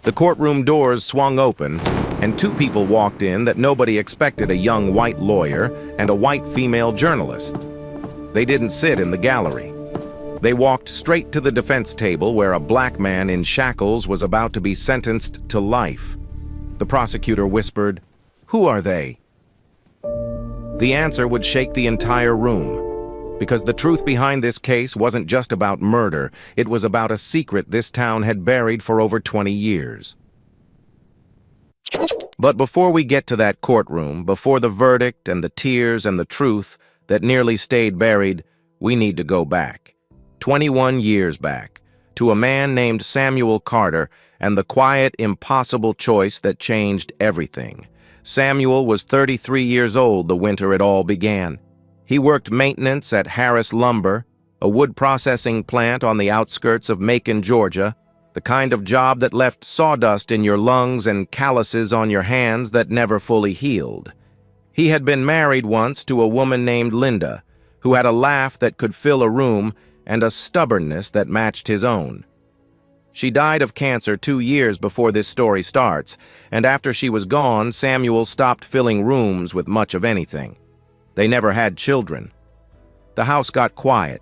The courtroom doors swung open, and two people walked in that nobody expected: a young white lawyer and a white female journalist. They didn't sit in the gallery. They walked straight to the defense table where a black man in shackles was about to be sentenced to life. The prosecutor whispered, "Who are they?" The answer would shake the entire room, because the truth behind this case wasn't just about murder. It was about a secret this town had buried for over 20 years. But before we get to that courtroom, before the verdict and the tears and the truth that nearly stayed buried, we need to go back. 21 years back, to a man named Samuel Carter and the quiet, impossible choice that changed everything. Samuel was 33 years old the winter it all began. He worked maintenance at Harris Lumber, a wood processing plant on the outskirts of Macon, Georgia, the kind of job that left sawdust in your lungs and calluses on your hands that never fully healed. He had been married once to a woman named Linda, who had a laugh that could fill a room and a stubbornness that matched his own. She died of cancer 2 years before this story starts, and after she was gone, Samuel stopped filling rooms with much of anything. They never had children. The house got quiet.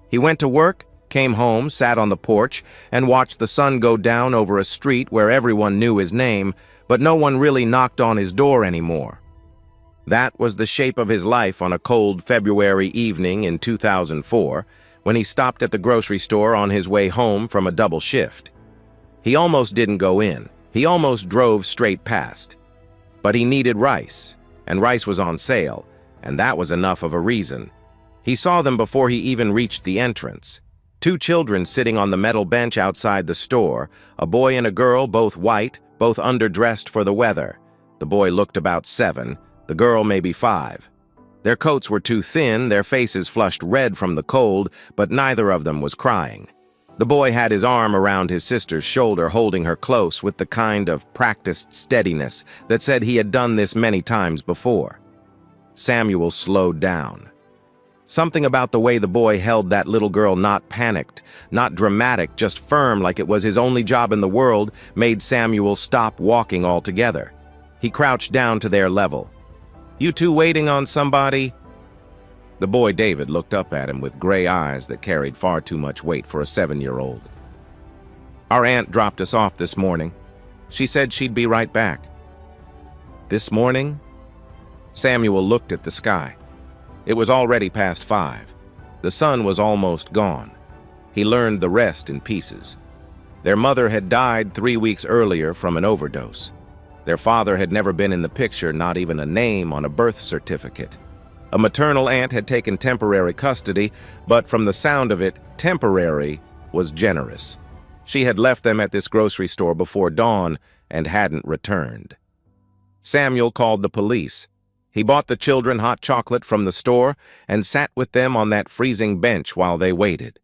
He went to work, came home, sat on the porch, and watched the sun go down over a street where everyone knew his name, but no one really knocked on his door anymore. That was the shape of his life on a cold February evening in 2004, when he stopped at the grocery store on his way home from a double shift. He almost didn't go in. He almost drove straight past. But he needed rice, and rice was on sale, and that was enough of a reason. He saw them before he even reached the entrance. 2 children sitting on the metal bench outside the store, a boy and a girl, both white, both underdressed for the weather. The boy looked about 7, the girl maybe 5. Their coats were too thin, their faces flushed red from the cold, but neither of them was crying. The boy had his arm around his sister's shoulder, holding her close with the kind of practiced steadiness that said he had done this many times before. Samuel slowed down. Something about the way the boy held that little girl, not panicked, not dramatic, just firm like it was his only job in the world, made Samuel stop walking altogether. He crouched down to their level. "You two waiting on somebody?" The boy David looked up at him with gray eyes that carried far too much weight for a 7-year-old. "Our aunt dropped us off this morning. She said she'd be right back." This morning? Samuel looked at the sky. It was already past 5. The sun was almost gone. He learned the rest in pieces. Their mother had died 3 weeks earlier from an overdose. Their father had never been in the picture, not even a name on a birth certificate. A maternal aunt had taken temporary custody, but from the sound of it, temporary was generous. She had left them at this grocery store before dawn and hadn't returned. Samuel called the police. He bought the children hot chocolate from the store and sat with them on that freezing bench while they waited.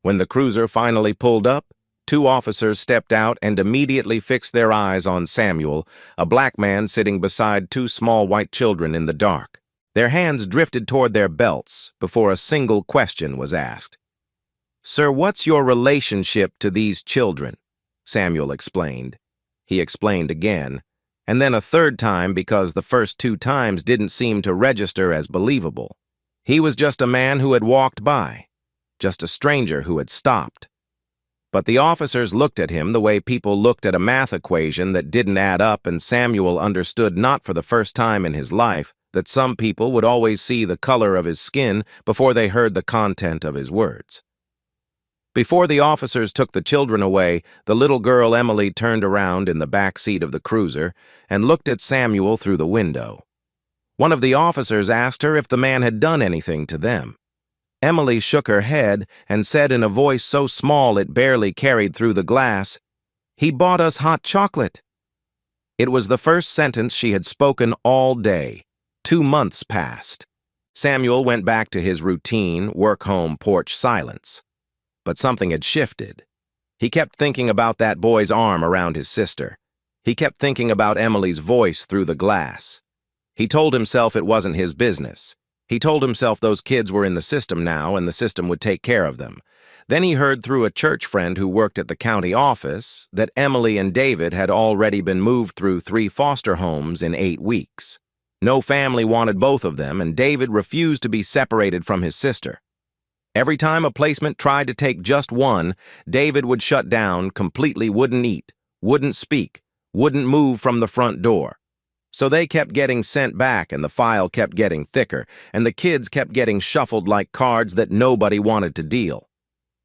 When the cruiser finally pulled up, 2 officers stepped out and immediately fixed their eyes on Samuel, a black man sitting beside 2 small white children in the dark. Their hands drifted toward their belts before a single question was asked. "Sir, what's your relationship to these children?" Samuel explained. He explained again, and then a third time because the first 2 times didn't seem to register as believable. He was just a man who had walked by, just a stranger who had stopped. But the officers looked at him the way people looked at a math equation that didn't add up, and Samuel understood, not for the first time in his life, that some people would always see the color of his skin before they heard the content of his words. Before the officers took the children away, the little girl Emily turned around in the back seat of the cruiser and looked at Samuel through the window. One of the officers asked her if the man had done anything to them. Emily shook her head and said in a voice so small it barely carried through the glass, "He bought us hot chocolate." It was the first sentence she had spoken all day. 2 months passed. Samuel went back to his routine, work-home porch silence. But something had shifted. He kept thinking about that boy's arm around his sister. He kept thinking about Emily's voice through the glass. He told himself it wasn't his business. He told himself those kids were in the system now and the system would take care of them. Then he heard through a church friend who worked at the county office that Emily and David had already been moved through 3 foster homes in 8 weeks. No family wanted both of them, and David refused to be separated from his sister. Every time a placement tried to take just one, David would shut down, completely wouldn't eat, wouldn't speak, wouldn't move from the front door. So they kept getting sent back, and the file kept getting thicker, and the kids kept getting shuffled like cards that nobody wanted to deal.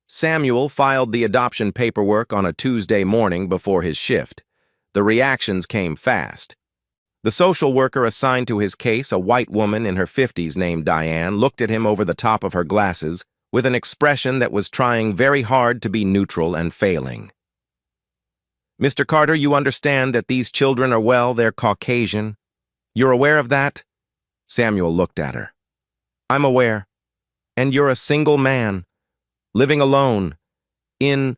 Samuel filed the adoption paperwork on a Tuesday morning before his shift. The reactions came fast. The social worker assigned to his case, a white woman in her 50s named Diane, looked at him over the top of her glasses with an expression that was trying very hard to be neutral and failing. "Mr. Carter, you understand that these children are, well, they're Caucasian. You're aware of that?" Samuel looked at her. "I'm aware. And you're a single man, living alone, in,"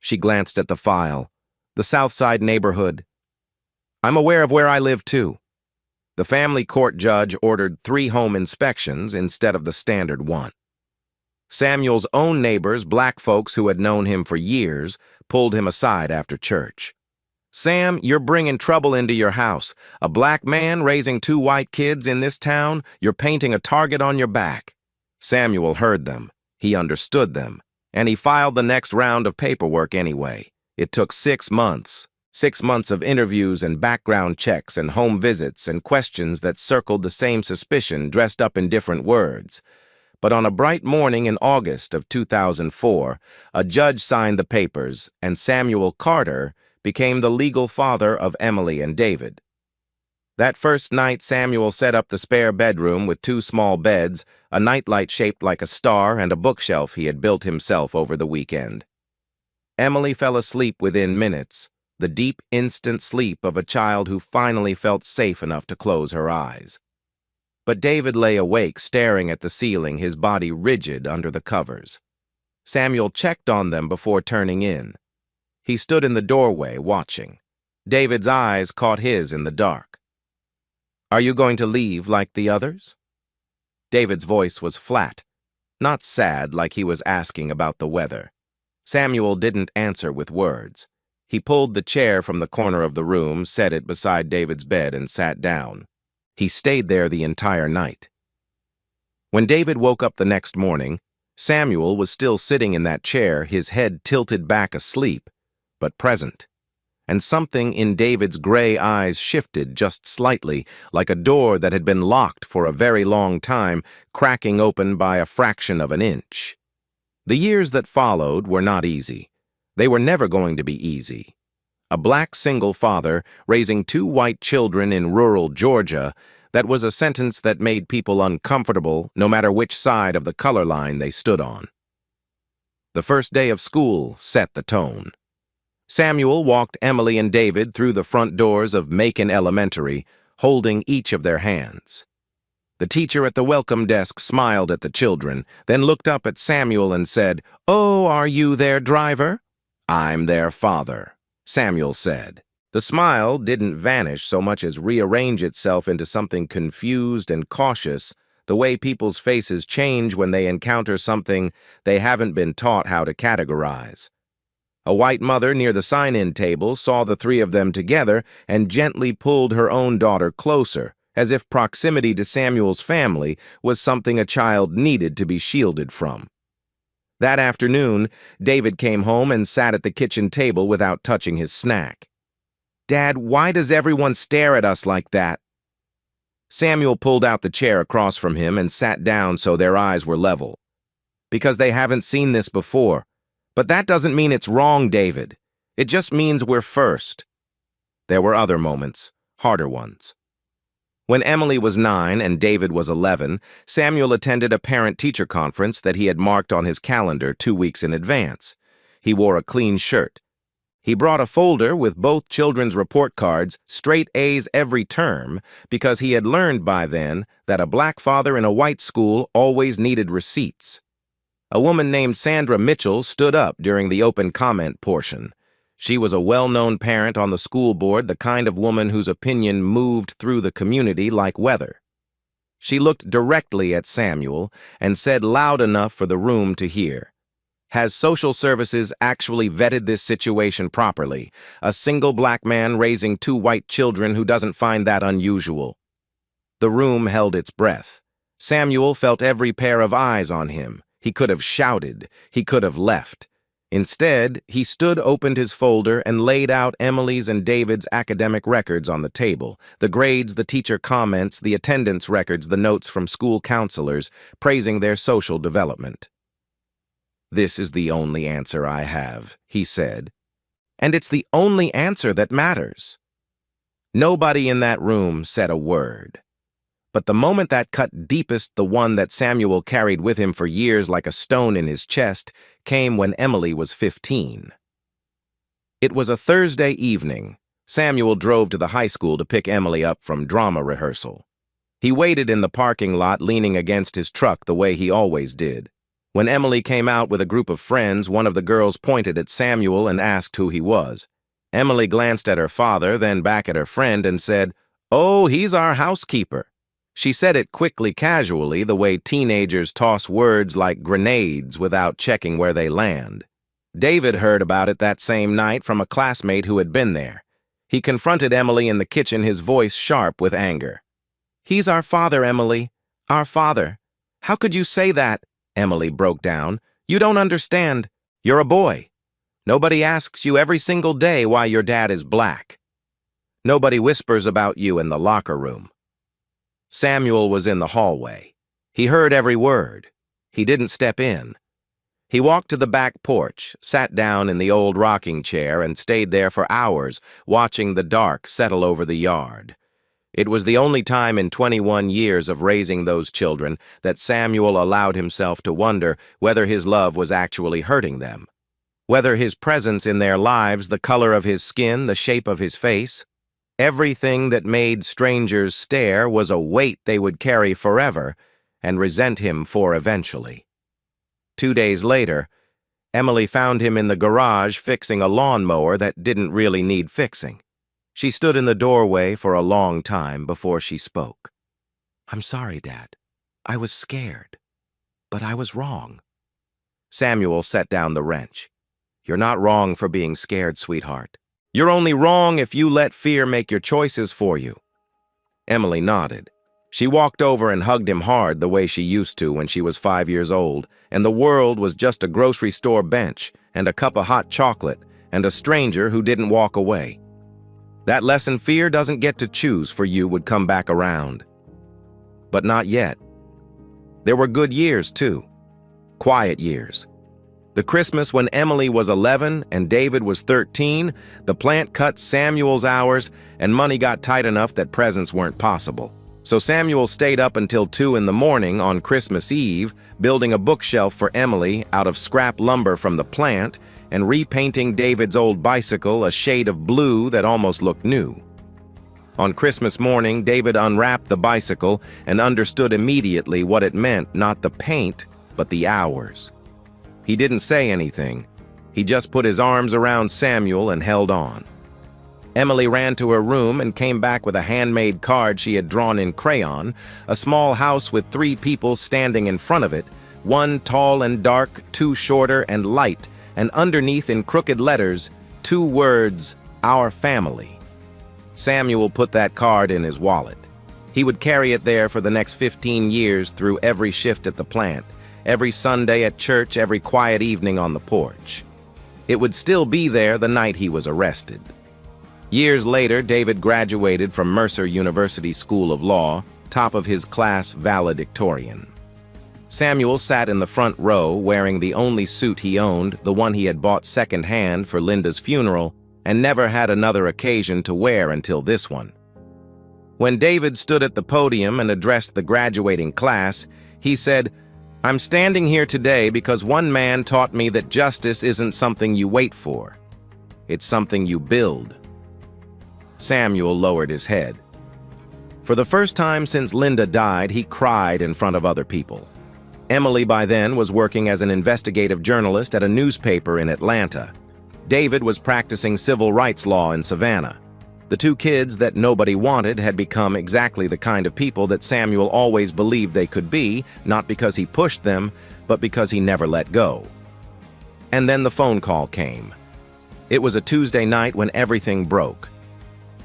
she glanced at the file, "the South Side neighborhood. I'm aware of where I live, too." The family court judge ordered 3 home inspections instead of the standard one. Samuel's own neighbors, black folks who had known him for years, pulled him aside after church. "Sam, you're bringing trouble into your house. A black man raising 2 white kids in this town, you're painting a target on your back." Samuel heard them. He understood them. And he filed the next round of paperwork anyway. It took 6 months. 6 months of interviews and background checks and home visits and questions that circled the same suspicion dressed up in different words. But on a bright morning in August of 2004, a judge signed the papers, and Samuel Carter became the legal father of Emily and David. That first night, Samuel set up the spare bedroom with 2 small beds, a nightlight shaped like a star, and a bookshelf he had built himself over the weekend. Emily fell asleep within minutes, the deep, instant sleep of a child who finally felt safe enough to close her eyes. But David lay awake, staring at the ceiling, his body rigid under the covers. Samuel checked on them before turning in. He stood in the doorway, watching. David's eyes caught his in the dark. "Are you going to leave like the others?" David's voice was flat, not sad like he was asking about the weather. Samuel didn't answer with words. He pulled the chair from the corner of the room, set it beside David's bed, and sat down. He stayed there the entire night. When David woke up the next morning, Samuel was still sitting in that chair, his head tilted back asleep, but present. And something in David's gray eyes shifted just slightly, like a door that had been locked for a very long time, cracking open by a fraction of an inch. The years that followed were not easy. They were never going to be easy. A black single father raising 2 white children in rural Georgia, that was a sentence that made people uncomfortable no matter which side of the color line they stood on. The first day of school set the tone. Samuel walked Emily and David through the front doors of Macon Elementary, holding each of their hands. The teacher at the welcome desk smiled at the children, then looked up at Samuel and said, "Oh, are you their driver?" "I'm their father," Samuel said. The smile didn't vanish so much as rearrange itself into something confused and cautious, the way people's faces change when they encounter something they haven't been taught how to categorize. A white mother near the sign-in table saw the 3 of them together and gently pulled her own daughter closer, as if proximity to Samuel's family was something a child needed to be shielded from. That afternoon, David came home and sat at the kitchen table without touching his snack. "Dad, why does everyone stare at us like that?" Samuel pulled out the chair across from him and sat down so their eyes were level. "Because they haven't seen this before. But that doesn't mean it's wrong, David. It just means we're first." There were other moments, harder ones. When Emily was 9 and David was 11, Samuel attended a parent-teacher conference that he had marked on his calendar 2 weeks in advance. He wore a clean shirt. He brought a folder with both children's report cards, straight A's every term, because he had learned by then that a black father in a white school always needed receipts. A woman named Sandra Mitchell stood up during the open comment portion. She was a well-known parent on the school board, the kind of woman whose opinion moved through the community like weather. She looked directly at Samuel and said loud enough for the room to hear, Has social services actually vetted this situation properly? A single black man raising two white children who doesn't find that unusual? The room held its breath. Samuel felt every pair of eyes on him. He could have shouted. He could have left. Instead, he stood, opened his folder, and laid out Emily's and David's academic records on the table. The grades, the teacher comments, the attendance records, the notes from school counselors, praising their social development. "This is the only answer I have," he said. "And it's the only answer that matters." Nobody in that room said a word. But the moment that cut deepest, the one that Samuel carried with him for years like a stone in his chest, came when Emily was 15. It was a Thursday evening. Samuel drove to the high school to pick Emily up from drama rehearsal. He waited in the parking lot, leaning against his truck the way he always did. When Emily came out with a group of friends, one of the girls pointed at Samuel and asked who he was. Emily glanced at her father, then back at her friend and said, "Oh, he's our housekeeper." She said it quickly, casually, the way teenagers toss words like grenades without checking where they land. David heard about it that same night from a classmate who had been there. He confronted Emily in the kitchen, his voice sharp with anger. "He's our father, Emily. Our father. How could you say that?" Emily broke down. "You don't understand. You're a boy. Nobody asks you every single day why your dad is black. Nobody whispers about you in the locker room." Samuel was in the hallway. He heard every word. He didn't step in. He walked to the back porch, sat down in the old rocking chair, and stayed there for hours, watching the dark settle over the yard. It was the only time in 21 years of raising those children that Samuel allowed himself to wonder whether his love was actually hurting them. Whether his presence in their lives, the color of his skin, the shape of his face, everything that made strangers stare was a weight they would carry forever and resent him for eventually. 2 days later, Emily found him in the garage fixing a lawnmower that didn't really need fixing. She stood in the doorway for a long time before she spoke. "I'm sorry, Dad. I was scared. But I was wrong." Samuel set down the wrench. "You're not wrong for being scared, sweetheart. You're only wrong if you let fear make your choices for you." Emily nodded. She walked over and hugged him hard the way she used to when she was 5 years old, and the world was just a grocery store bench and a cup of hot chocolate and a stranger who didn't walk away. That lesson fear doesn't get to choose for you would come back around. But not yet. There were good years, too. Quiet years. The Christmas when Emily was 11 and David was 13, the plant cut Samuel's hours and money got tight enough that presents weren't possible. So Samuel stayed up until 2 in the morning on Christmas Eve, building a bookshelf for Emily out of scrap lumber from the plant and repainting David's old bicycle a shade of blue that almost looked new. On Christmas morning, David unwrapped the bicycle and understood immediately what it meant, not the paint, but the hours. He didn't say anything. He just put his arms around Samuel and held on. Emily ran to her room and came back with a handmade card she had drawn in crayon, a small house with 3 people standing in front of it, one tall and dark, 2 shorter and light, and underneath in crooked letters, 2 words, "Our family." Samuel put that card in his wallet. He would carry it there for the next 15 years through every shift at the plant, every Sunday at church, every quiet evening on the porch. It would still be there the night he was arrested. Years later, David graduated from Mercer University School of Law, top of his class valedictorian. Samuel sat in the front row wearing the only suit he owned, the one he had bought second-hand for Linda's funeral, and never had another occasion to wear until this one. When David stood at the podium and addressed the graduating class, he said, "I'm standing here today because one man taught me that justice isn't something you wait for. It's something you build." Samuel lowered his head. For the first time since Linda died, he cried in front of other people. Emily by then was working as an investigative journalist at a newspaper in Atlanta. David was practicing civil rights law in Savannah. The 2 kids that nobody wanted had become exactly the kind of people that Samuel always believed they could be, not because he pushed them, but because he never let go. And then the phone call came. It was a Tuesday night when everything broke.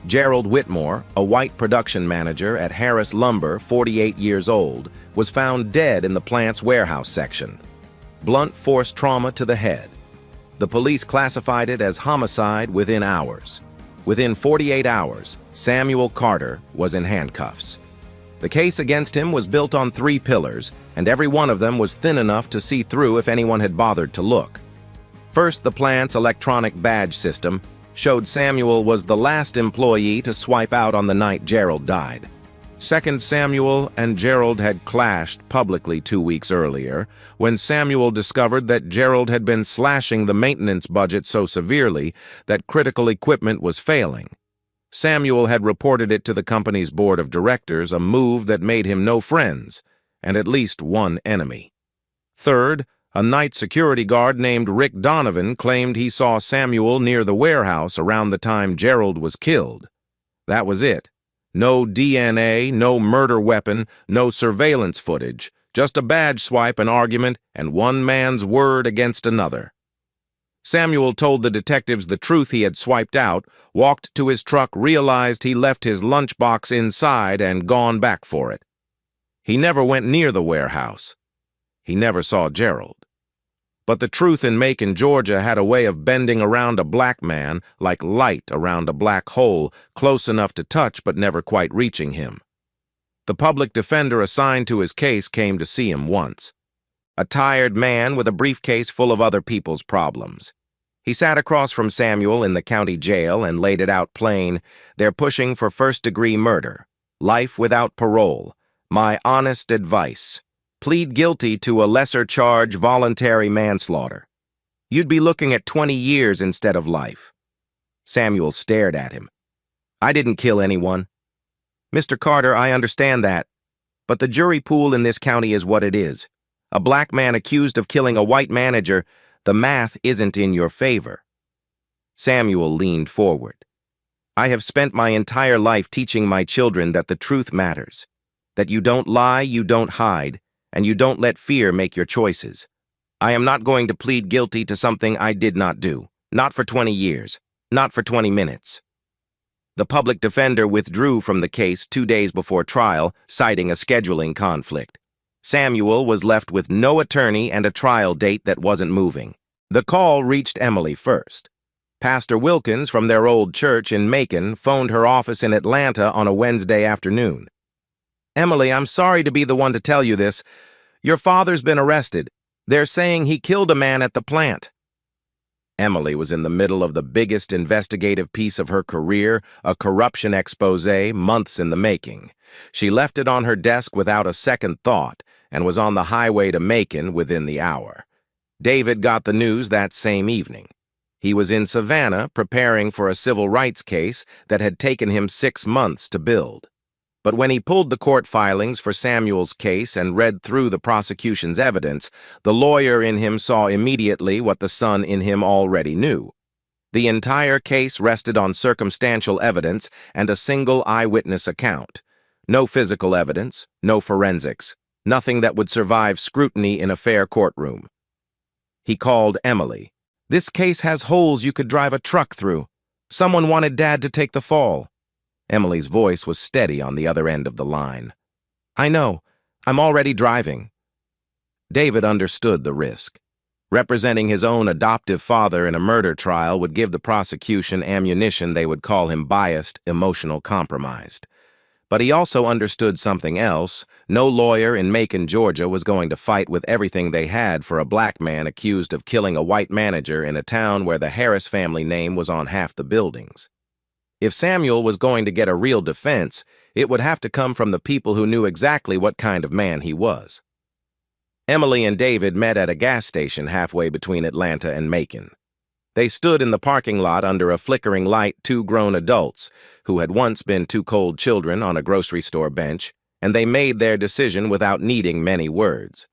Gerald Whitmore, a white production manager at Harris Lumber, 48 years old, was found dead in the plant's warehouse section. Blunt force trauma to the head. The police classified it as homicide within hours. Within 48 hours, Samuel Carter was in handcuffs. The case against him was built on 3 pillars, and every one of them was thin enough to see through if anyone had bothered to look. First, the plant's electronic badge system showed Samuel was the last employee to swipe out on the night Gerald died. Second, Samuel and Gerald had clashed publicly 2 weeks earlier, when Samuel discovered that Gerald had been slashing the maintenance budget so severely that critical equipment was failing. Samuel had reported it to the company's board of directors, a move that made him no friends and at least one enemy. Third, a night security guard named Rick Donovan claimed he saw Samuel near the warehouse around the time Gerald was killed. That was it. No DNA, no murder weapon, no surveillance footage, just a badge swipe, an argument, and one man's word against another. Samuel told the detectives the truth he had swiped out, walked to his truck, realized he left his lunchbox inside, and gone back for it. He never went near the warehouse. He never saw Gerald. But the truth in Macon, Georgia had a way of bending around a black man like light around a black hole, close enough to touch but never quite reaching him. The public defender assigned to his case came to see him once. A tired man with a briefcase full of other people's problems. He sat across from Samuel in the county jail and laid it out plain. They're pushing for first-degree murder. Life without parole. My honest advice. Plead guilty to a lesser charge, voluntary manslaughter. You'd be looking at 20 years instead of life. Samuel stared at him. I didn't kill anyone. Mr. Carter, I understand that. But the jury pool in this county is what it is. A black man accused of killing a white manager, the math isn't in your favor. Samuel leaned forward. I have spent my entire life teaching my children that the truth matters. That you don't lie, you don't hide, and you don't let fear make your choices. I am not going to plead guilty to something I did not do. Not for 20 years. Not for 20 minutes. The public defender withdrew from the case 2 days before trial, citing a scheduling conflict. Samuel was left with no attorney and a trial date that wasn't moving. The call reached Emily first. Pastor Wilkins from their old church in Macon phoned her office in Atlanta on a Wednesday afternoon. Emily, I'm sorry to be the one to tell you this. Your father's been arrested. They're saying he killed a man at the plant. Emily was in the middle of the biggest investigative piece of her career, a corruption exposé, months in the making. She left it on her desk without a second thought and was on the highway to Macon within the hour. David got the news that same evening. He was in Savannah preparing for a civil rights case that had taken him 6 months to build. But when he pulled the court filings for Samuel's case and read through the prosecution's evidence, the lawyer in him saw immediately what the son in him already knew. The entire case rested on circumstantial evidence and a single eyewitness account. No physical evidence, no forensics, nothing that would survive scrutiny in a fair courtroom. He called Emily. This case has holes you could drive a truck through. Someone wanted Dad to take the fall. Emily's voice was steady on the other end of the line. I know. I'm already driving. David understood the risk. Representing his own adoptive father in a murder trial would give the prosecution ammunition they would call him biased, emotional, compromised. But he also understood something else. No lawyer in Macon, Georgia was going to fight with everything they had for a black man accused of killing a white manager in a town where the Harris family name was on half the buildings. If Samuel was going to get a real defense, it would have to come from the people who knew exactly what kind of man he was. Emily and David met at a gas station halfway between Atlanta and Macon. They stood in the parking lot under a flickering light, 2 grown adults, who had once been 2 cold children on a grocery store bench, and they made their decision without needing many words.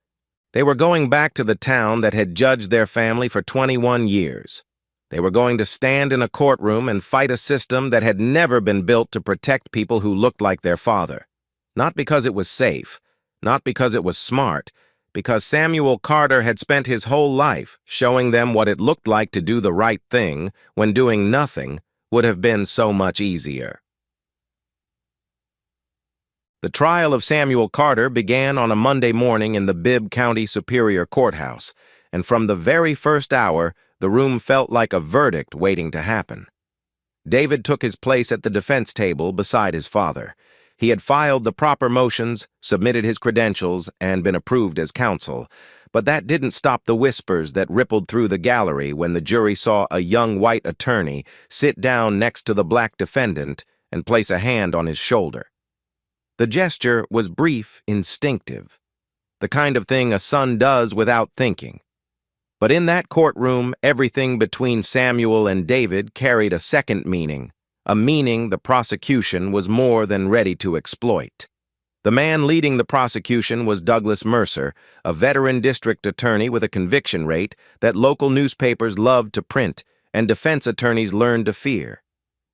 They were going back to the town that had judged their family for 21 years. They were going to stand in a courtroom and fight a system that had never been built to protect people who looked like their father. Not because it was safe, not because it was smart, because Samuel Carter had spent his whole life showing them what it looked like to do the right thing when doing nothing would have been so much easier. The trial of Samuel Carter began on a Monday morning in the Bibb County Superior Courthouse, and from the very first hour, the room felt like a verdict waiting to happen. David took his place at the defense table beside his father. He had filed the proper motions, submitted his credentials, and been approved as counsel, but that didn't stop the whispers that rippled through the gallery when the jury saw a young white attorney sit down next to the black defendant and place a hand on his shoulder. The gesture was brief, instinctive, the kind of thing a son does without thinking. But in that courtroom, everything between Samuel and David carried a second meaning, a meaning the prosecution was more than ready to exploit. The man leading the prosecution was Douglas Mercer, a veteran district attorney with a conviction rate that local newspapers loved to print and defense attorneys learned to fear.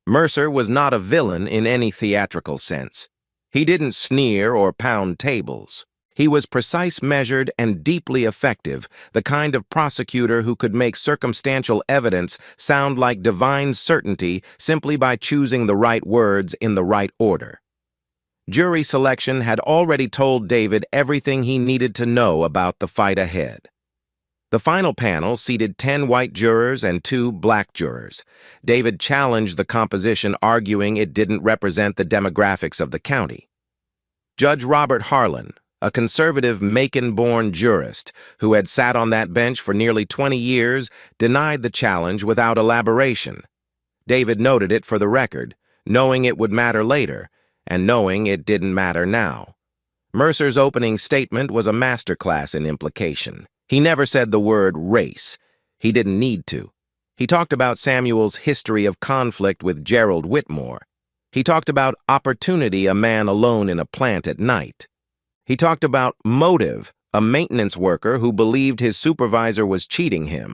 Mercer was not a villain in any theatrical sense. He didn't sneer or pound tables. He was precise, measured, and deeply effective, the kind of prosecutor who could make circumstantial evidence sound like divine certainty simply by choosing the right words in the right order. Jury selection had already told David everything he needed to know about the fight ahead. The final panel seated 10 white jurors and 2 black jurors. David challenged the composition, arguing it didn't represent the demographics of the county. Judge Robert Harlan, a conservative Macon-born jurist who had sat on that bench for nearly 20 years, denied the challenge without elaboration. David noted it for the record, knowing it would matter later, and knowing it didn't matter now. Mercer's opening statement was a masterclass in implication. He never said the word race. He didn't need to. He talked about Samuel's history of conflict with Gerald Whitmore. He talked about opportunity, a man alone in a plant at night. He talked about motive, a maintenance worker who believed his supervisor was cheating him.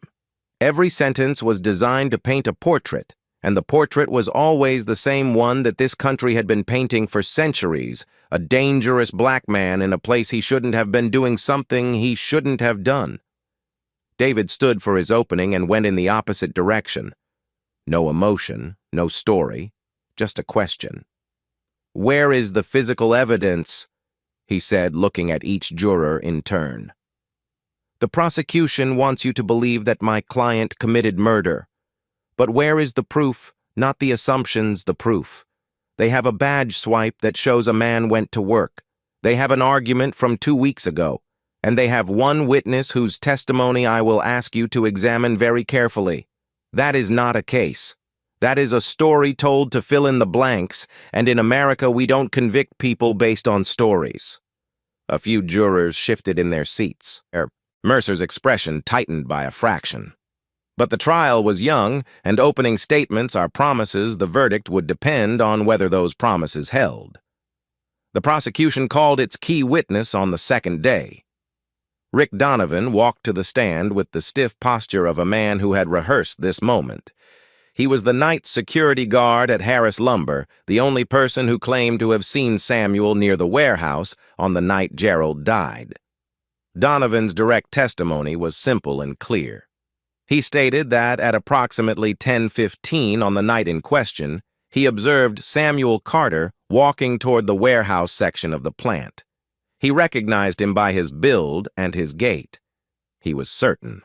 Every sentence was designed to paint a portrait, and the portrait was always the same one that this country had been painting for centuries, a dangerous black man in a place he shouldn't have been doing something he shouldn't have done. David stood for his opening and went in the opposite direction. No emotion, no story, just a question. "Where is the physical evidence?" he said, looking at each juror in turn. "The prosecution wants you to believe that my client committed murder. But where is the proof? Not the assumptions, the proof. They have a badge swipe that shows a man went to work. They have an argument from 2 weeks ago. And they have one witness whose testimony I will ask you to examine very carefully. That is not a case. That is a story told to fill in the blanks, and in America we don't convict people based on stories." A few jurors shifted in their seats. Mercer's expression tightened by a fraction. But the trial was young, and opening statements are promises. The verdict would depend on whether those promises held. The prosecution called its key witness on the second day. Rick Donovan walked to the stand with the stiff posture of a man who had rehearsed this moment. He was the night security guard at Harris Lumber, the only person who claimed to have seen Samuel near the warehouse on the night Gerald died. Donovan's direct testimony was simple and clear. He stated that at approximately 10:15 on the night in question, he observed Samuel Carter walking toward the warehouse section of the plant. He recognized him by his build and his gait. He was certain.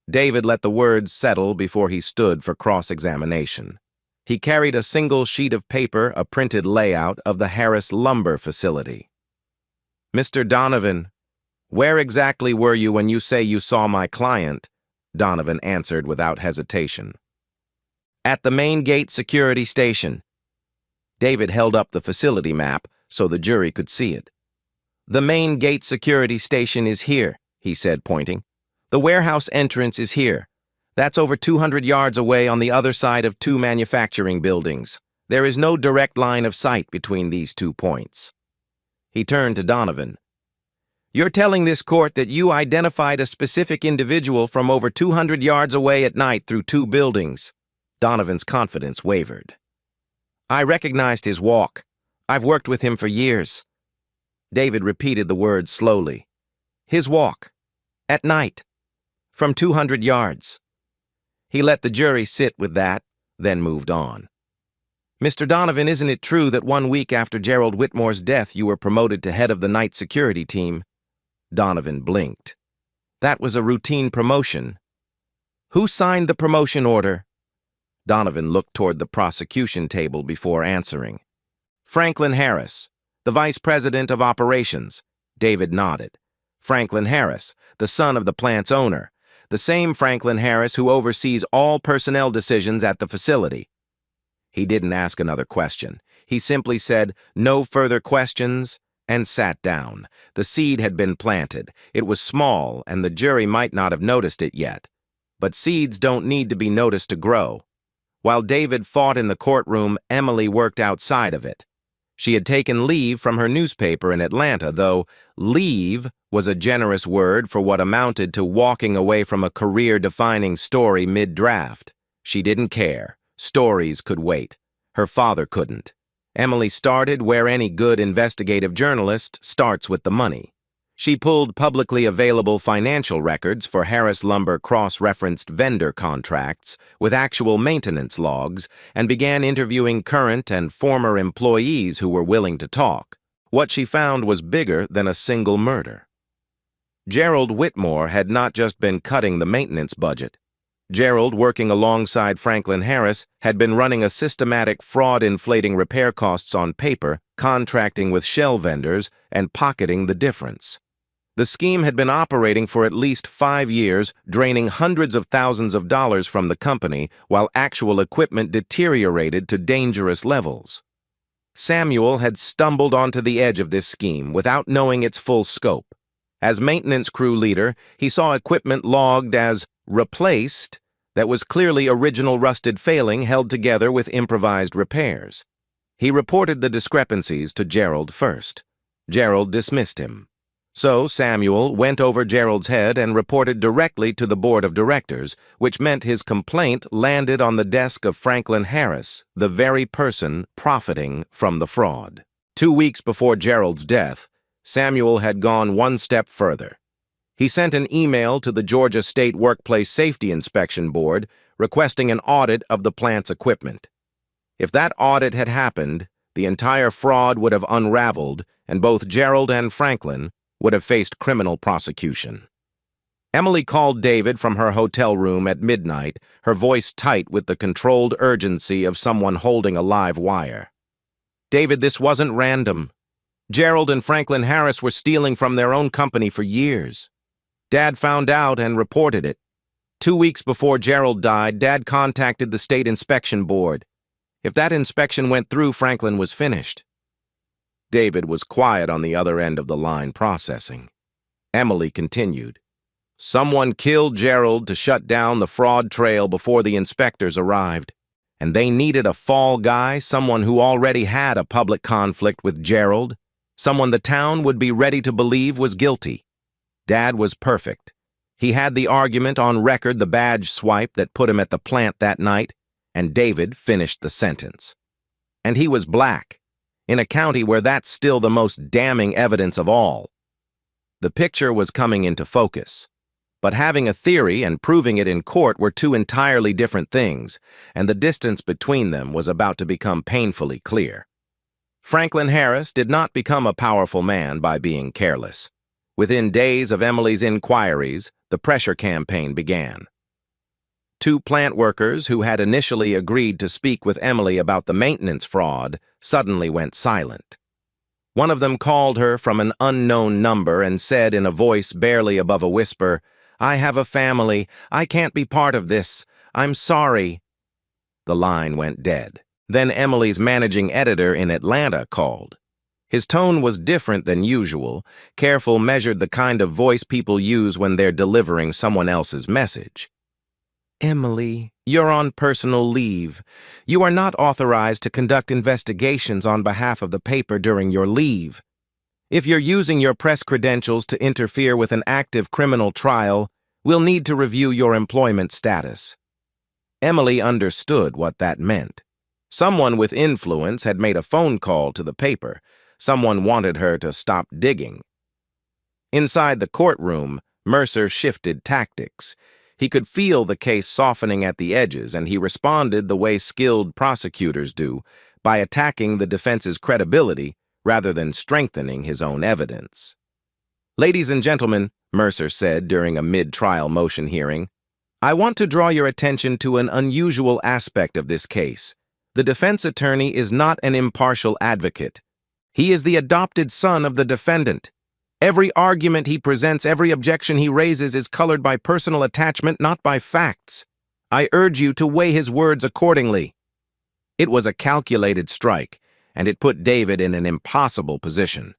David let the words settle before he stood for cross-examination. He carried a single sheet of paper, a printed layout of the Harris Lumber facility. "Mr. Donovan, where exactly were you when you say you saw my client?" Donovan answered without hesitation. "At the main gate security station." David held up the facility map so the jury could see it. "The main gate security station is here," he said, pointing. "The warehouse entrance is here. That's over 200 yards away on the other side of 2 manufacturing buildings. There is no direct line of sight between these 2 points." He turned to Donovan. "You're telling this court that you identified a specific individual from over 200 yards away at night through 2 buildings. Donovan's confidence wavered. "I recognized his walk. I've worked with him for years." David repeated the words slowly. His walk. At night. From 200 yards. He let the jury sit with that, then moved on. Mr. Donovan, isn't it true that 1 week after Gerald Whitmore's death you were promoted to head of the night security team? Donovan blinked. That was a routine promotion. Who signed the promotion order? Donovan looked toward the prosecution table before answering. Franklin Harris, the vice president of operations. David nodded. Franklin Harris, the son of the plant's owner. The same Franklin Harris who oversees all personnel decisions at the facility. He didn't ask another question. He simply said, "No further questions," and sat down. The seed had been planted. It was small, and the jury might not have noticed it yet. But seeds don't need to be noticed to grow. While David fought in the courtroom, Emily worked outside of it. She had taken leave from her newspaper in Atlanta, though leave was a generous word for what amounted to walking away from a career-defining story mid-draft. She didn't care. Stories could wait. Her father couldn't. Emily started where any good investigative journalist starts, with the money. She pulled publicly available financial records for Harris Lumber cross-referenced vendor contracts with actual maintenance logs and began interviewing current and former employees who were willing to talk. What she found was bigger than a single murder. Gerald Whitmore had not just been cutting the maintenance budget. Gerald, working alongside Franklin Harris, had been running a systematic fraud-inflating repair costs on paper, contracting with shell vendors, and pocketing the difference. The scheme had been operating for at least 5 years, draining hundreds of thousands of dollars from the company, while actual equipment deteriorated to dangerous levels. Samuel had stumbled onto the edge of this scheme without knowing its full scope. As maintenance crew leader, he saw equipment logged as replaced that was clearly original rusted failing held together with improvised repairs. He reported the discrepancies to Gerald first. Gerald dismissed him. So Samuel went over Gerald's head and reported directly to the board of directors, which meant his complaint landed on the desk of Franklin Harris, the very person profiting from the fraud. 2 weeks before Gerald's death, Samuel had gone one step further. He sent an email to the Georgia State Workplace Safety Inspection Board requesting an audit of the plant's equipment. If that audit had happened, the entire fraud would have unraveled, and both Gerald and Franklin would have faced criminal prosecution. Emily called David from her hotel room at midnight, her voice tight with the controlled urgency of someone holding a live wire. "David, this wasn't random. Gerald and Franklin Harris were stealing from their own company for years. Dad found out and reported it. 2 weeks before Gerald died, Dad contacted the state inspection board. If that inspection went through, Franklin was finished." David was quiet on the other end of the line, processing. Emily continued. "Someone killed Gerald to shut down the fraud trail before the inspectors arrived. And they needed a fall guy, someone who already had a public conflict with Gerald, someone the town would be ready to believe was guilty. Dad was perfect. He had the argument on record, the badge swipe that put him at the plant that night, and David finished the sentence. And he was black, in a county where that's still the most damning evidence of all. The picture was coming into focus. But having a theory and proving it in court were two entirely different things, and the distance between them was about to become painfully clear. Franklin Harris did not become a powerful man by being careless. Within days of Emily's inquiries, the pressure campaign began. 2 plant workers who had initially agreed to speak with Emily about the maintenance fraud suddenly went silent. One of them called her from an unknown number and said in a voice barely above a whisper, "I have a family. I can't be part of this. I'm sorry." The line went dead. Then Emily's managing editor in Atlanta called. His tone was different than usual, careful, measured, the kind of voice people use when they're delivering someone else's message. "Emily, you're on personal leave. You are not authorized to conduct investigations on behalf of the paper during your leave. If you're using your press credentials to interfere with an active criminal trial, we'll need to review your employment status." Emily understood what that meant. Someone with influence had made a phone call to the paper. Someone wanted her to stop digging. Inside the courtroom, Mercer shifted tactics. He could feel the case softening at the edges, and he responded the way skilled prosecutors do, by attacking the defense's credibility rather than strengthening his own evidence. "Ladies and gentlemen," Mercer said during a mid-trial motion hearing, "I want to draw your attention to an unusual aspect of this case. The defense attorney is not an impartial advocate. He is the adopted son of the defendant. Every argument he presents, every objection he raises is colored by personal attachment, not by facts. I urge you to weigh his words accordingly." It was a calculated strike, and it put David in an impossible position.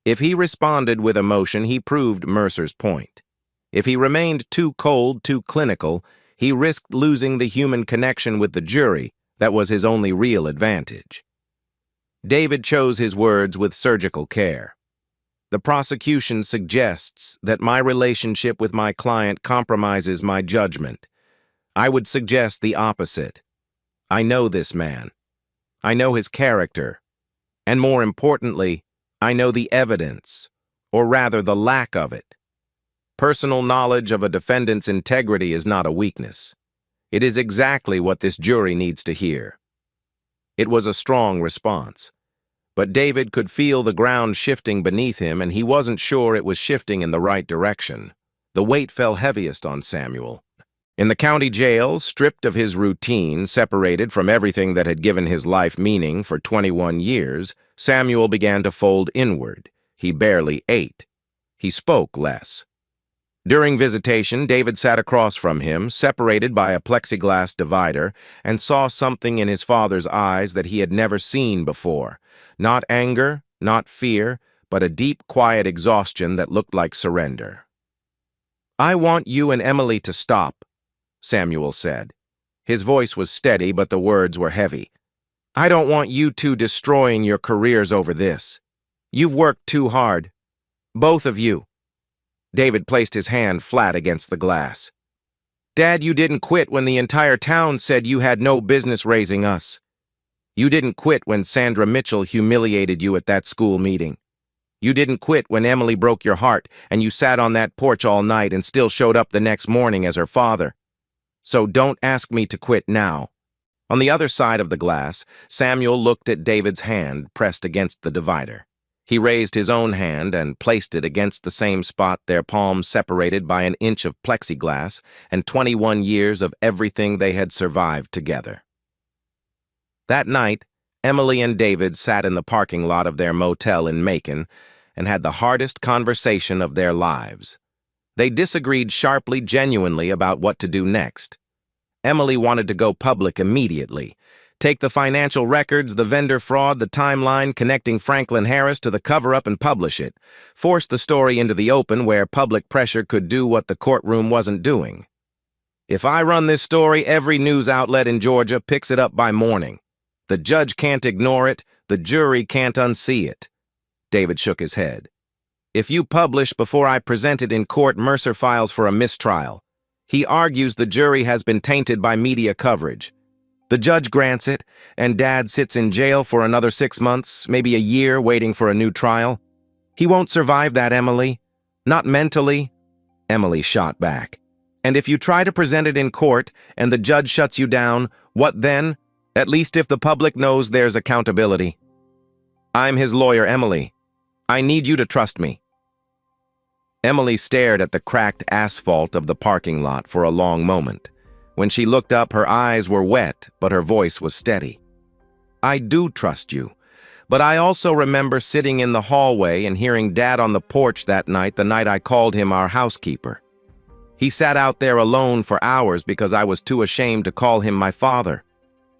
If he responded with emotion, he proved Mercer's point. If he remained too cold, too clinical, he risked losing the human connection with the jury that was his only real advantage. David chose his words with surgical care. "The prosecution suggests that my relationship with my client compromises my judgment. I would suggest the opposite. I know this man. I know his character. And more importantly, I know the evidence, or rather the lack of it. Personal knowledge of a defendant's integrity is not a weakness. It is exactly what this jury needs to hear." It was a strong response. But David could feel the ground shifting beneath him, and he wasn't sure it was shifting in the right direction. The weight fell heaviest on Samuel. In the county jail, stripped of his routine, separated from everything that had given his life meaning for 21 years, Samuel began to fold inward. He barely ate. He spoke less. During visitation, David sat across from him, separated by a plexiglass divider, and saw something in his father's eyes that he had never seen before. Not anger, not fear, but a deep, quiet exhaustion that looked like surrender. "I want you and Emily to stop," Samuel said. His voice was steady, but the words were heavy. "I don't want you two destroying your careers over this. You've worked too hard. Both of you." David placed his hand flat against the glass. "Dad, you didn't quit when the entire town said you had no business raising us. You didn't quit when Sandra Mitchell humiliated you at that school meeting. You didn't quit when Emily broke your heart and you sat on that porch all night and still showed up the next morning as her father. So don't ask me to quit now." On the other side of the glass, Samuel looked at David's hand pressed against the divider. He raised his own hand and placed it against the same spot, their palms separated by an inch of plexiglass and 21 years of everything they had survived together. That night, Emily and David sat in the parking lot of their motel in Macon and had the hardest conversation of their lives. They disagreed sharply, genuinely about what to do next. Emily wanted to go public immediately. Take the financial records, the vendor fraud, the timeline connecting Franklin Harris to the cover-up and publish it. Force the story into the open where public pressure could do what the courtroom wasn't doing. "If I run this story, every news outlet in Georgia picks it up by morning. The judge can't ignore it, the jury can't unsee it." David shook his head. "If you publish before I present it in court, Mercer files for a mistrial. He argues the jury has been tainted by media coverage. The judge grants it, and Dad sits in jail for another 6 months, maybe a year, waiting for a new trial. He won't survive that, Emily. Not mentally." Emily shot back. "And if you try to present it in court and the judge shuts you down, what then? At least if the public knows there's accountability." "I'm his lawyer, Emily. I need you to trust me." Emily stared at the cracked asphalt of the parking lot for a long moment. When she looked up, her eyes were wet, but her voice was steady. "I do trust you, but I also remember sitting in the hallway and hearing Dad on the porch that night, the night I called him our housekeeper. He sat out there alone for hours because I was too ashamed to call him my father.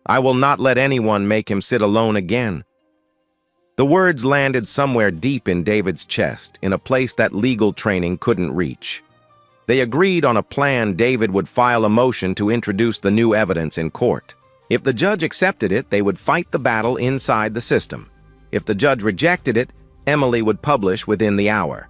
I will not let anyone make him sit alone again." The words landed somewhere deep in David's chest, in a place that legal training couldn't reach. They agreed on a plan. David would file a motion to introduce the new evidence in court. If the judge accepted it, they would fight the battle inside the system. If the judge rejected it, Emily would publish within the hour.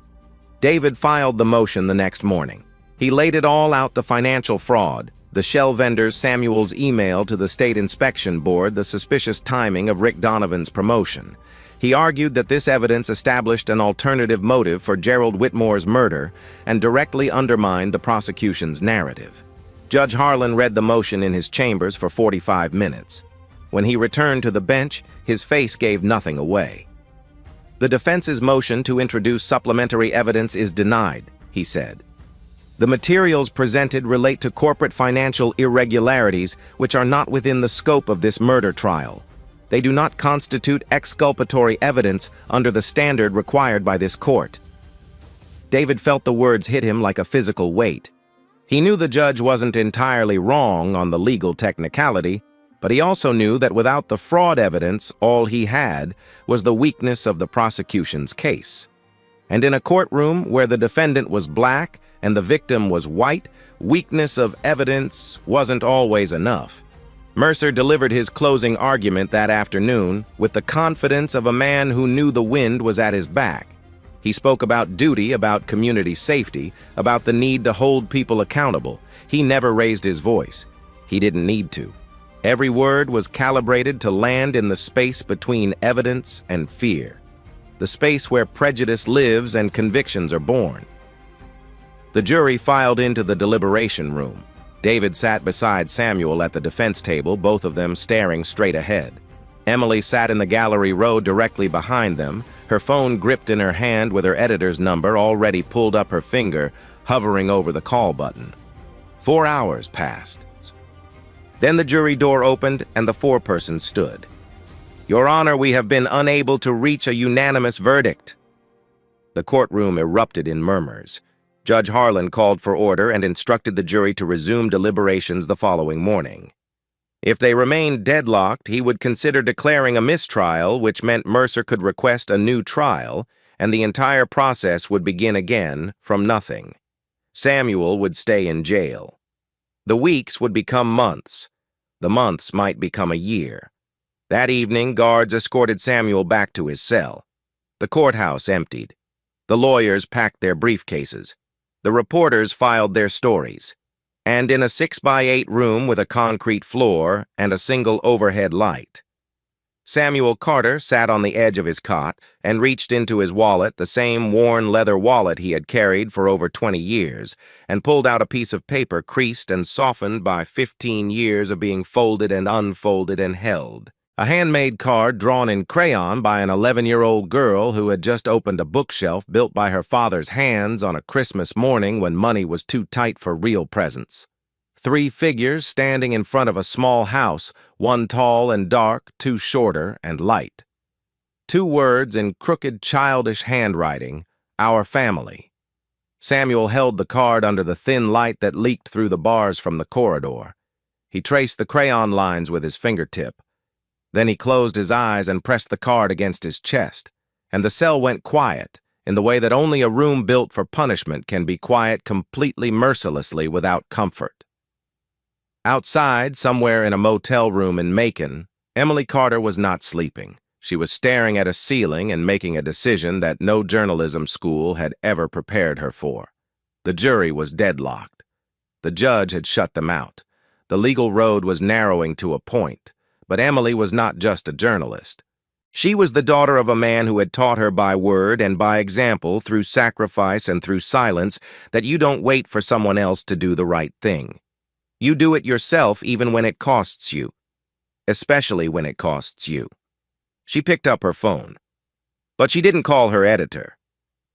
David filed the motion the next morning. He laid it all out: the financial fraud, the shell vendors, Samuel's email to the state inspection board, the suspicious timing of Rick Donovan's promotion. He argued that this evidence established an alternative motive for Gerald Whitmore's murder and directly undermined the prosecution's narrative. Judge Harlan read the motion in his chambers for 45 minutes. When he returned to the bench, his face gave nothing away. "The defense's motion to introduce supplementary evidence is denied," he said. "The materials presented relate to corporate financial irregularities which are not within the scope of this murder trial. They do not constitute exculpatory evidence under the standard required by this court." David felt the words hit him like a physical weight. He knew the judge wasn't entirely wrong on the legal technicality, but he also knew that without the fraud evidence, all he had was the weakness of the prosecution's case. And in a courtroom where the defendant was black and the victim was white, weakness of evidence wasn't always enough. Mercer delivered his closing argument that afternoon with the confidence of a man who knew the wind was at his back. He spoke about duty, about community safety, about the need to hold people accountable. He never raised his voice. He didn't need to. Every word was calibrated to land in the space between evidence and fear, the space where prejudice lives and convictions are born. The jury filed into the deliberation room. David sat beside Samuel at the defense table, both of them staring straight ahead. Emily sat in the gallery row directly behind them, her phone gripped in her hand with her editor's number already pulled up her finger, hovering over the call button. 4 hours passed. Then the jury door opened and the foreperson stood. "Your Honor, we have been unable to reach a unanimous verdict." The courtroom erupted in murmurs. Judge Harlan called for order and instructed the jury to resume deliberations the following morning. If they remained deadlocked, he would consider declaring a mistrial, which meant Mercer could request a new trial, and the entire process would begin again from nothing. Samuel would stay in jail. The weeks would become months. The months might become a year. That evening, guards escorted Samuel back to his cell. The courthouse emptied. The lawyers packed their briefcases. The reporters filed their stories. And in a 6x8 room with a concrete floor and a single overhead light, Samuel Carter sat on the edge of his cot and reached into his wallet, the same worn leather wallet he had carried for over 20 years, and pulled out a piece of paper creased and softened by 15 years of being folded and unfolded and held. A handmade card drawn in crayon by an 11-year-old girl who had just opened a bookshelf built by her father's hands on a Christmas morning when money was too tight for real presents. 3 figures standing in front of a small house, one tall and dark, 2 shorter and light. 2 words in crooked, childish handwriting, "Our family." Samuel held the card under the thin light that leaked through the bars from the corridor. He traced the crayon lines with his fingertip. Then he closed his eyes and pressed the card against his chest, and the cell went quiet, in the way that only a room built for punishment can be quiet completely mercilessly without comfort. Outside, somewhere in a motel room in Macon, Emily Carter was not sleeping. She was staring at a ceiling and making a decision that no journalism school had ever prepared her for. The jury was deadlocked. The judge had shut them out. The legal road was narrowing to a point. But Emily was not just a journalist. She was the daughter of a man who had taught her by word and by example, through sacrifice and through silence, that you don't wait for someone else to do the right thing. You do it yourself even when it costs you, especially when it costs you. She picked up her phone. But she didn't call her editor.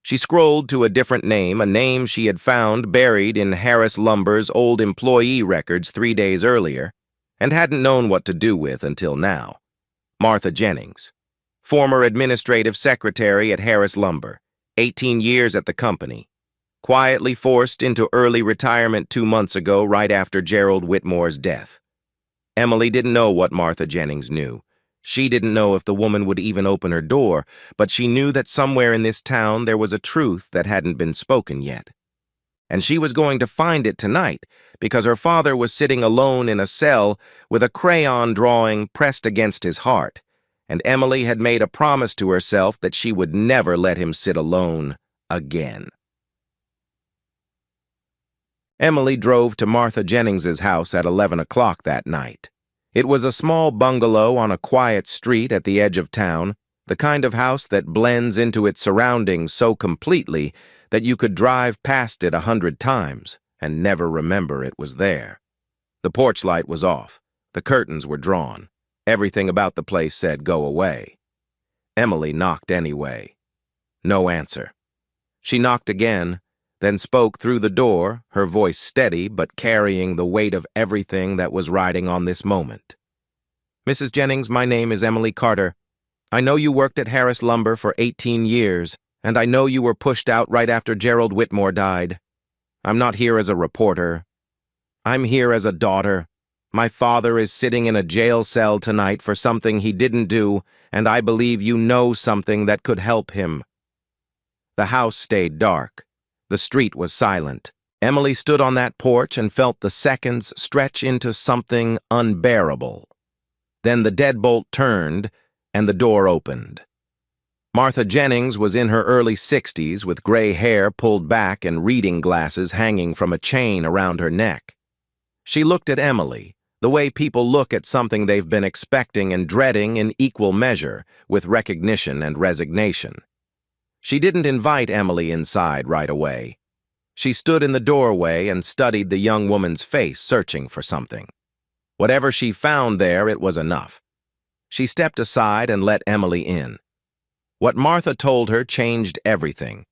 She scrolled to a different name, a name she had found buried in Harris Lumber's old employee records 3 days earlier, and hadn't known what to do with until now. Martha Jennings, former administrative secretary at Harris Lumber, 18 years at the company, quietly forced into early retirement 2 months ago right after Gerald Whitmore's death. Emily didn't know what Martha Jennings knew. She didn't know if the woman would even open her door, but she knew that somewhere in this town there was a truth that hadn't been spoken yet. And she was going to find it tonight, because her father was sitting alone in a cell with a crayon drawing pressed against his heart, and Emily had made a promise to herself that she would never let him sit alone again. Emily drove to Martha Jennings's house at 11 o'clock that night. It was a small bungalow on a quiet street at the edge of town, The kind of house that blends into its surroundings so completely that you could drive past it 100 times and never remember it was there. The porch light was off. The curtains were drawn. Everything about the place said go away. Emily knocked anyway. No answer. She knocked again, then spoke through the door, her voice steady but carrying the weight of everything that was riding on this moment. "Mrs. Jennings, my name is Emily Carter. I know you worked at Harris Lumber for 18 years, and I know you were pushed out right after Gerald Whitmore died. I'm not here as a reporter. I'm here as a daughter. My father is sitting in a jail cell tonight for something he didn't do, and I believe you know something that could help him." The house stayed dark. The street was silent. Emily stood on that porch and felt the seconds stretch into something unbearable. Then the deadbolt turned, and the door opened. Martha Jennings was in her early 60s with gray hair pulled back and reading glasses hanging from a chain around her neck. She looked at Emily, the way people look at something they've been expecting and dreading in equal measure, with recognition and resignation. She didn't invite Emily inside right away. She stood in the doorway and studied the young woman's face, searching for something. Whatever she found there, it was enough. She stepped aside and let Emily in. What Martha told her changed everything.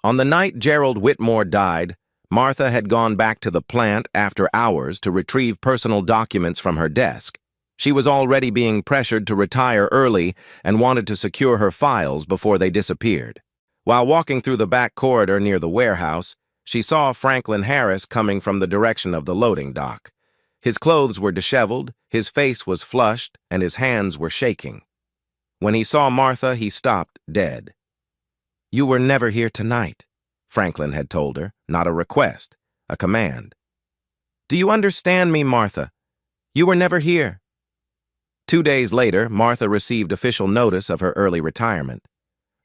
On the night Gerald Whitmore died, Martha had gone back to the plant after hours to retrieve personal documents from her desk. She was already being pressured to retire early and wanted to secure her files before they disappeared. While walking through the back corridor near the warehouse, she saw Franklin Harris coming from the direction of the loading dock. His clothes were disheveled, his face was flushed, and his hands were shaking. When he saw Martha, he stopped dead. "You were never here tonight," Franklin had told her, not a request, a command. "Do you understand me, Martha? You were never here." 2 days later, Martha received official notice of her early retirement.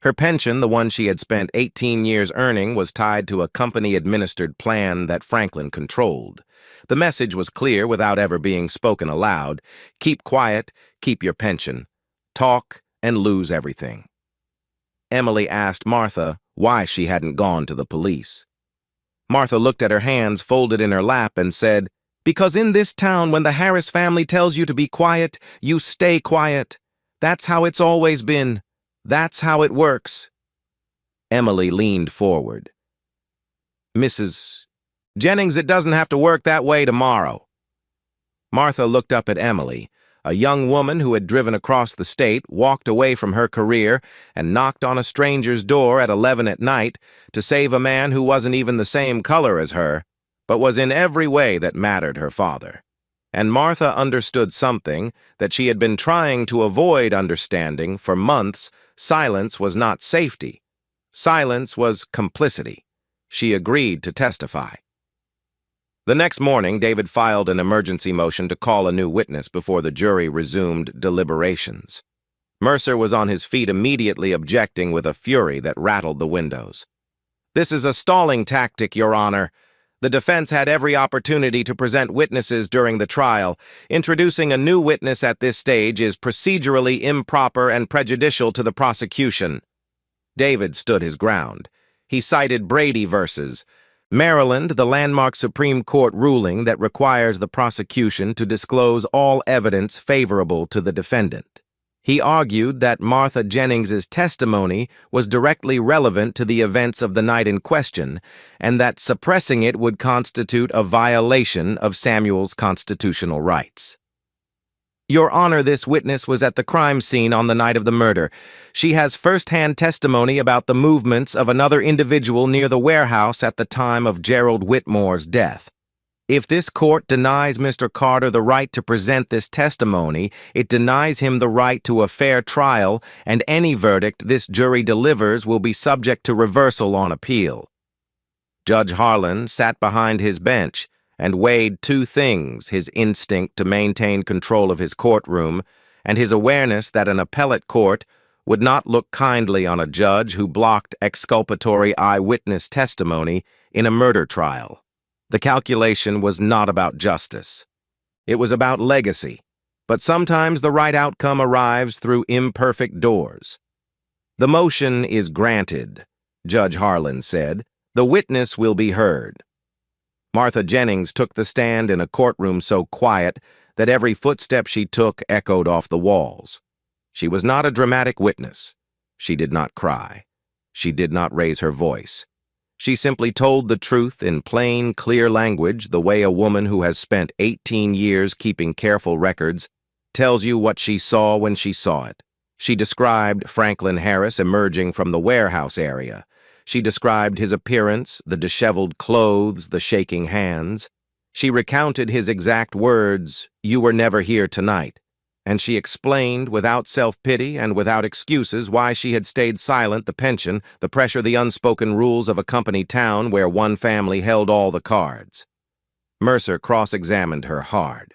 Her pension, the one she had spent 18 years earning, was tied to a company-administered plan that Franklin controlled. The message was clear without ever being spoken aloud. Keep quiet, keep your pension. Talk, and lose everything. Emily asked Martha why she hadn't gone to the police. Martha looked at her hands folded in her lap and said, "Because in this town, when the Harris family tells you to be quiet, you stay quiet. That's how it's always been. That's how it works." Emily leaned forward. "Mrs. Jennings, it doesn't have to work that way tomorrow." Martha looked up at Emily. A young woman who had driven across the state, walked away from her career, and knocked on a stranger's door at 11 at night to save a man who wasn't even the same color as her, but was in every way that mattered her father. And Martha understood something that she had been trying to avoid understanding for months. Silence was not safety. Silence was complicity. She agreed to testify. The next morning, David filed an emergency motion to call a new witness before the jury resumed deliberations. Mercer was on his feet immediately, objecting with a fury that rattled the windows. "This is a stalling tactic, Your Honor. The defense had every opportunity to present witnesses during the trial. Introducing a new witness at this stage is procedurally improper and prejudicial to the prosecution." David stood his ground. He cited Brady versus Maryland, the landmark Supreme Court ruling that requires the prosecution to disclose all evidence favorable to the defendant. He argued that Martha Jennings's testimony was directly relevant to the events of the night in question, and that suppressing it would constitute a violation of Samuel's constitutional rights. "Your Honor, this witness was at the crime scene on the night of the murder. She has first-hand testimony about the movements of another individual near the warehouse at the time of Gerald Whitmore's death. If this court denies Mr. Carter the right to present this testimony, it denies him the right to a fair trial, and any verdict this jury delivers will be subject to reversal on appeal." Judge Harlan sat behind his bench and weighed two things: his instinct to maintain control of his courtroom and his awareness that an appellate court would not look kindly on a judge who blocked exculpatory eyewitness testimony in a murder trial. The calculation was not about justice. It was about legacy. But sometimes the right outcome arrives through imperfect doors. "The motion is granted," Judge Harlan said. "The witness will be heard." Martha Jennings took the stand in a courtroom so quiet that every footstep she took echoed off the walls. She was not a dramatic witness. She did not cry. She did not raise her voice. She simply told the truth in plain, clear language, the way a woman who has spent 18 years keeping careful records tells you what she saw when she saw it. She described Franklin Harris emerging from the warehouse area. She described his appearance, the disheveled clothes, the shaking hands. She recounted his exact words, "You were never here tonight." And she explained, without self-pity and without excuses, why she had stayed silent, the pension, the pressure, the unspoken rules of a company town where one family held all the cards. Mercer cross-examined her hard.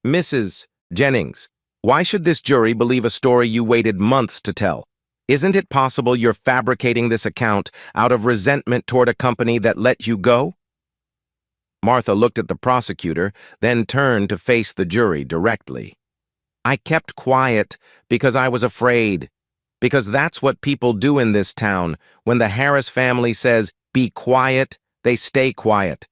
"Mrs. Jennings, why should this jury believe a story you waited months to tell? Isn't it possible you're fabricating this account out of resentment toward a company that let you go?" Martha looked at the prosecutor, then turned to face the jury directly. "I kept quiet because I was afraid. Because that's what people do in this town. When the Harris family says, 'Be quiet,' they stay quiet.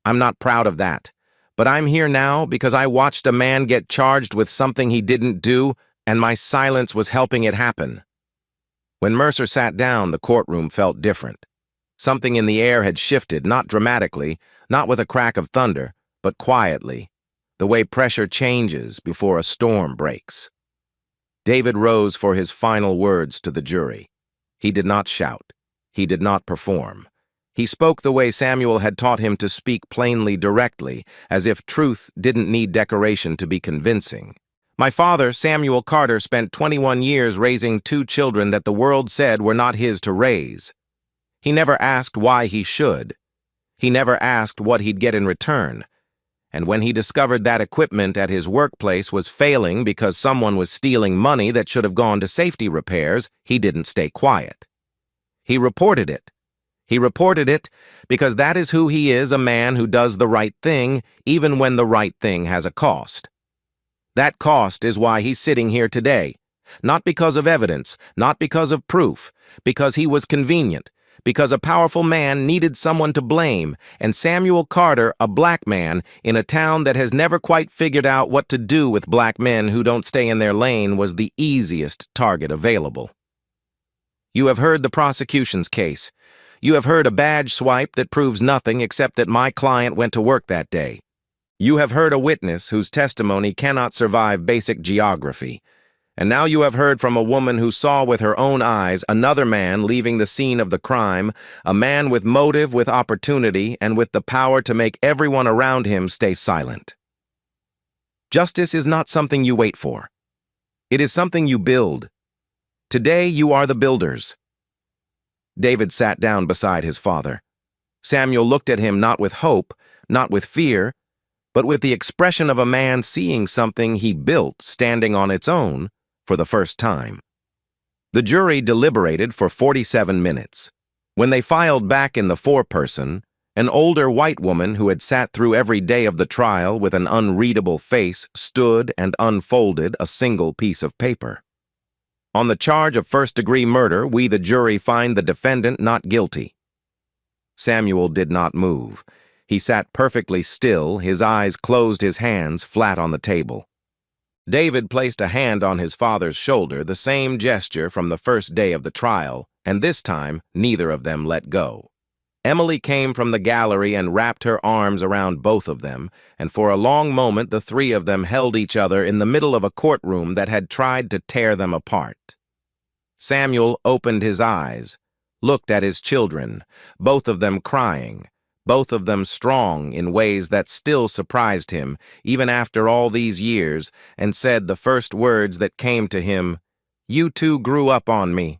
I'm not proud of that. But I'm here now because I watched a man get charged with something he didn't do, and my silence was helping it happen." When Mercer sat down, the courtroom felt different. Something in the air had shifted, not dramatically, not with a crack of thunder, but quietly, the way pressure changes before a storm breaks. David rose for his final words to the jury. He did not shout. He did not perform. He spoke the way Samuel had taught him to speak, plainly, directly, as if truth didn't need decoration to be convincing. "My father, Samuel Carter, spent 21 years raising 2 children that the world said were not his to raise. He never asked why he should. He never asked what he'd get in return. And when he discovered that equipment at his workplace was failing because someone was stealing money that should have gone to safety repairs, he didn't stay quiet. He reported it. He reported it because that is who he is, a man who does the right thing, even when the right thing has a cost. That cost is why he's sitting here today. Not because of evidence, not because of proof, because he was convenient, because a powerful man needed someone to blame, and Samuel Carter, a black man, in a town that has never quite figured out what to do with black men who don't stay in their lane, was the easiest target available. You have heard the prosecution's case. You have heard a badge swipe that proves nothing except that my client went to work that day. You have heard a witness whose testimony cannot survive basic geography. And now you have heard from a woman who saw with her own eyes another man leaving the scene of the crime, a man with motive, with opportunity, and with the power to make everyone around him stay silent. Justice is not something you wait for. It is something you build. Today you are the builders. David sat down beside his father. Samuel looked at him not with hope, not with fear, but with the expression of a man seeing something he built standing on its own for the first time. The jury deliberated for 47 minutes. When they filed back in the foreperson, an older white woman who had sat through every day of the trial with an unreadable face stood and unfolded a single piece of paper. "On the charge of first-degree murder, we, the jury, find the defendant not guilty." Samuel did not move. He sat perfectly still, his eyes closed, his hands flat on the table. David placed a hand on his father's shoulder, the same gesture from the first day of the trial, and this time neither of them let go. Emily came from the gallery and wrapped her arms around both of them, and for a long moment the three of them held each other in the middle of a courtroom that had tried to tear them apart. Samuel opened his eyes, looked at his children, both of them crying, both of them strong in ways that still surprised him, even after all these years, and said the first words that came to him, "You two grew up on me."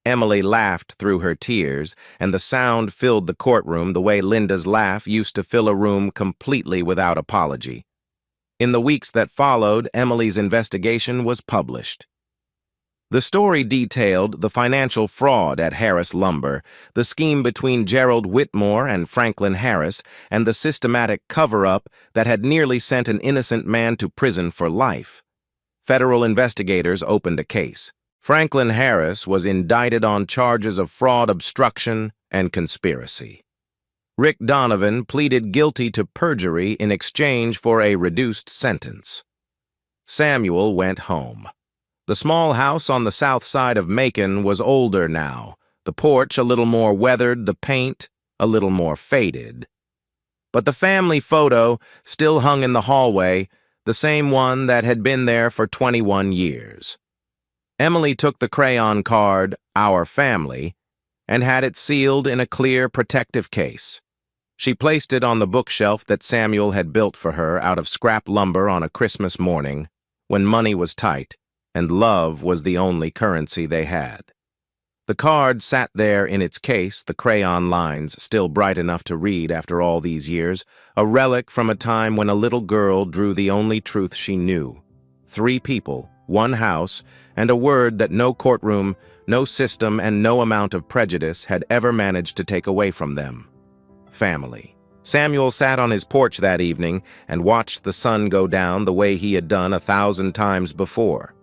Emily laughed through her tears, and the sound filled the courtroom the way Linda's laugh used to fill a room completely without apology. In the weeks that followed, Emily's investigation was published. The story detailed the financial fraud at Harris Lumber, the scheme between Gerald Whitmore and Franklin Harris, and the systematic cover-up that had nearly sent an innocent man to prison for life. Federal investigators opened a case. Franklin Harris was indicted on charges of fraud, obstruction, and conspiracy. Rick Donovan pleaded guilty to perjury in exchange for a reduced sentence. Samuel went home. The small house on the south side of Macon was older now, the porch a little more weathered, the paint a little more faded. But the family photo still hung in the hallway, the same one that had been there for 21 years. Emily took the crayon card, "Our Family," and had it sealed in a clear protective case. She placed it on the bookshelf that Samuel had built for her out of scrap lumber on a Christmas morning, when money was tight and love was the only currency they had. The card sat there in its case, the crayon lines still bright enough to read after all these years, a relic from a time when a little girl drew the only truth she knew. 3 people, 1 house, and a word that no courtroom, no system, and no amount of prejudice had ever managed to take away from them. Family. Samuel sat on his porch that evening and watched the sun go down the way he had done 1,000 times before.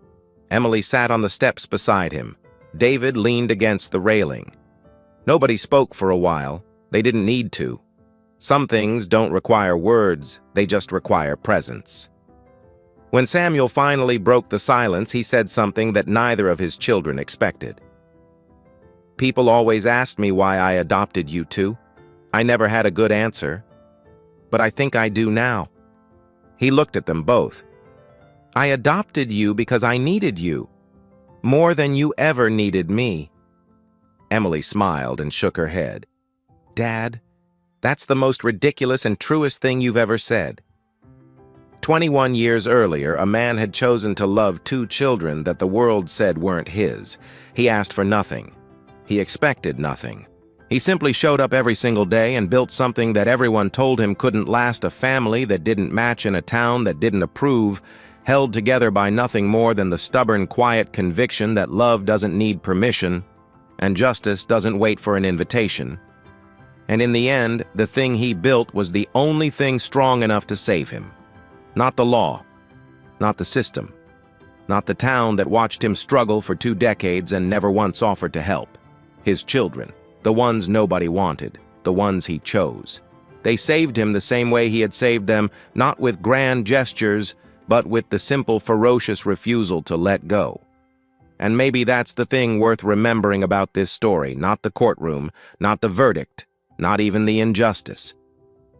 Emily sat on the steps beside him. David leaned against the railing. Nobody spoke for a while. They didn't need to. Some things don't require words, they just require presence. When Samuel finally broke the silence, he said something that neither of his children expected. "People always asked me why I adopted you two. I never had a good answer, but I think I do now." He looked at them both. "I adopted you because I needed you, more than you ever needed me." Emily smiled and shook her head. "Dad, that's the most ridiculous and truest thing you've ever said." 21 years earlier, a man had chosen to love 2 children that the world said weren't his. He asked for nothing. He expected nothing. He simply showed up every single day and built something that everyone told him couldn't last, a family that didn't match in a town that didn't approve, held together by nothing more than the stubborn, quiet conviction that love doesn't need permission and justice doesn't wait for an invitation. And in the end, the thing he built was the only thing strong enough to save him. Not the law, not the system, not the town that watched him struggle for 2 decades and never once offered to help. His children, the ones nobody wanted, the ones he chose. They saved him the same way he had saved them, not with grand gestures, but with the simple, ferocious refusal to let go. And maybe that's the thing worth remembering about this story, not the courtroom, not the verdict, not even the injustice.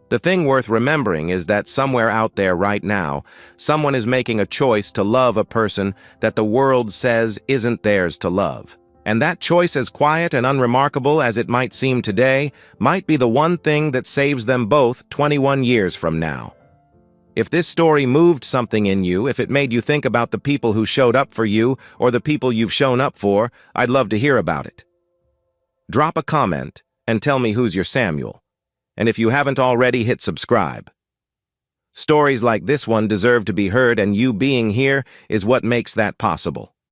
The thing worth remembering is that somewhere out there right now, someone is making a choice to love a person that the world says isn't theirs to love. And that choice, as quiet and unremarkable as it might seem today, might be the one thing that saves them both 21 years from now. If this story moved something in you, if it made you think about the people who showed up for you or the people you've shown up for, I'd love to hear about it. Drop a comment and tell me who's your Samuel. And if you haven't already, hit subscribe. Stories like this one deserve to be heard, and you being here is what makes that possible.